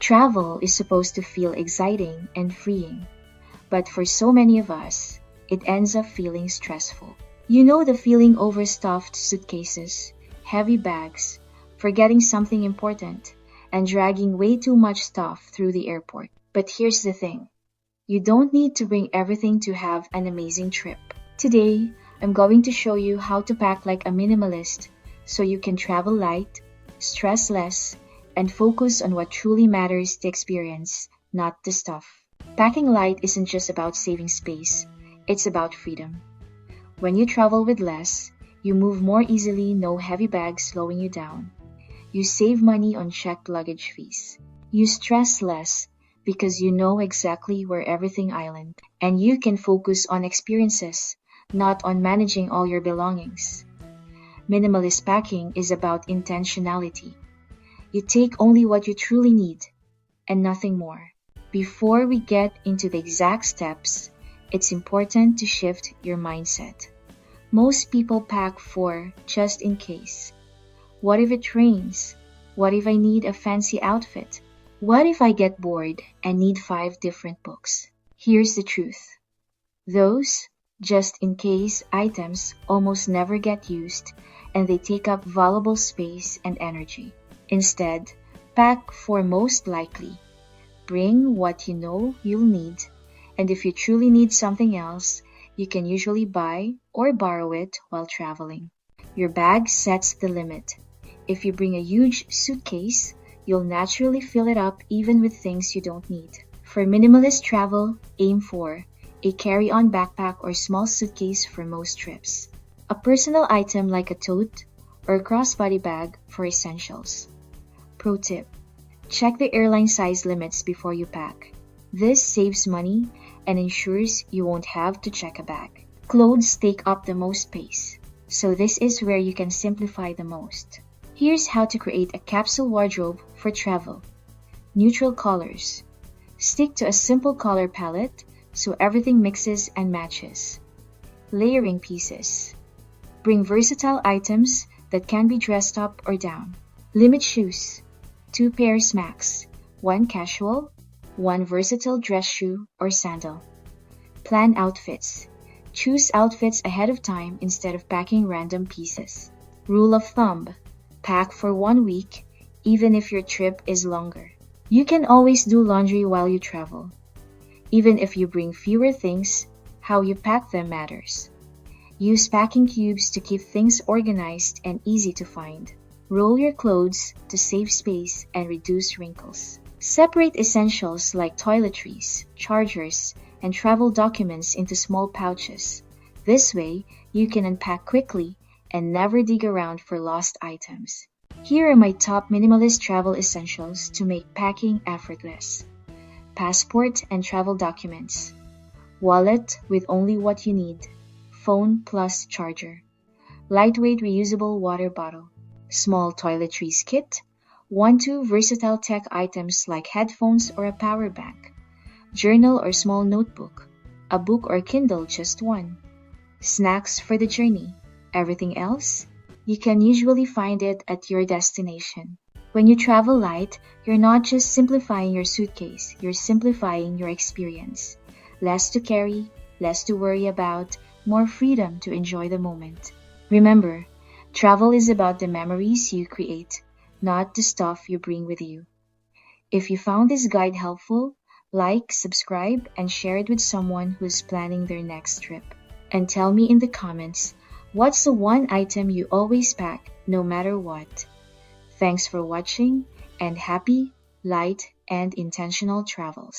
Travel is supposed to feel exciting and freeing, but for so many of us, it ends up feeling stressful. You know the feeling overstuffed suitcases, heavy bags, forgetting something important, and dragging way too much stuff through the airport. But here's the thing. You don't need to bring everything to have an amazing trip. Today, I'm going to show you how to pack like a minimalist so you can travel light, stress less, and focus on what truly matters, the experience, not the stuff. Packing light isn't just about saving space, it's about freedom. When you travel with less, you move more easily, no heavy bags slowing you down. You save money on checked luggage fees. You stress less because you know exactly where everything island, and you can focus on experiences, not on managing all your belongings. Minimalist packing is about intentionality. You take only what you truly need and nothing more. Before we get into the exact steps, it's important to shift your mindset. Most people pack for just in case. What if it rains? What if I need a fancy outfit? What if I get bored and need 5 different books? Here's the truth. Those just in case items almost never get used and they take up valuable space and energy. Instead, pack for most likely. Bring what you know you'll need, and if you truly need something else, you can usually buy or borrow it while traveling. Your bag sets the limit. If you bring a huge suitcase, you'll naturally fill it up even with things you don't need. For minimalist travel, aim for a carry-on backpack or small suitcase for most trips. A personal item like a tote or a crossbody bag for essentials. Pro tip: check the airline size limits before you pack. This saves money and ensures you won't have to check a bag. Clothes take up the most space, so this is where you can simplify the most. Here's how to create a capsule wardrobe for travel. Neutral colors. Stick to a simple color palette so everything mixes and matches. Layering pieces. Bring versatile items that can be dressed up or down. Limit shoes. 2 pairs max. 1 casual, 1 versatile dress shoe or sandal. Plan outfits. Choose outfits ahead of time instead of packing random pieces. Rule of thumb: pack for 1 week, even if your trip is longer. You can always do laundry while you travel. Even if you bring fewer things, how you pack them matters. Use packing cubes to keep things organized and easy to find. Roll your clothes to save space and reduce wrinkles. Separate essentials like toiletries, chargers, and travel documents into small pouches. This way, you can unpack quickly and never dig around for lost items. Here are my top minimalist travel essentials to make packing effortless. Passport and travel documents. Wallet with only what you need. Phone plus charger. Lightweight reusable water bottle. Small toiletries kit. 1-2 versatile tech items like headphones or a power bank. Journal or small notebook. A book or Kindle, just 1. Snacks for the journey. Everything else? You can usually find it at your destination. When you travel light, you're not just simplifying your suitcase, you're simplifying your experience. Less to carry, less to worry about, more freedom to enjoy the moment. Remember, travel is about the memories you create, not the stuff you bring with you. If you found this guide helpful, like, subscribe, and share it with someone who's planning their next trip. And tell me in the comments, what's the one item you always pack, no matter what? Thanks for watching, and happy, light, and intentional travels.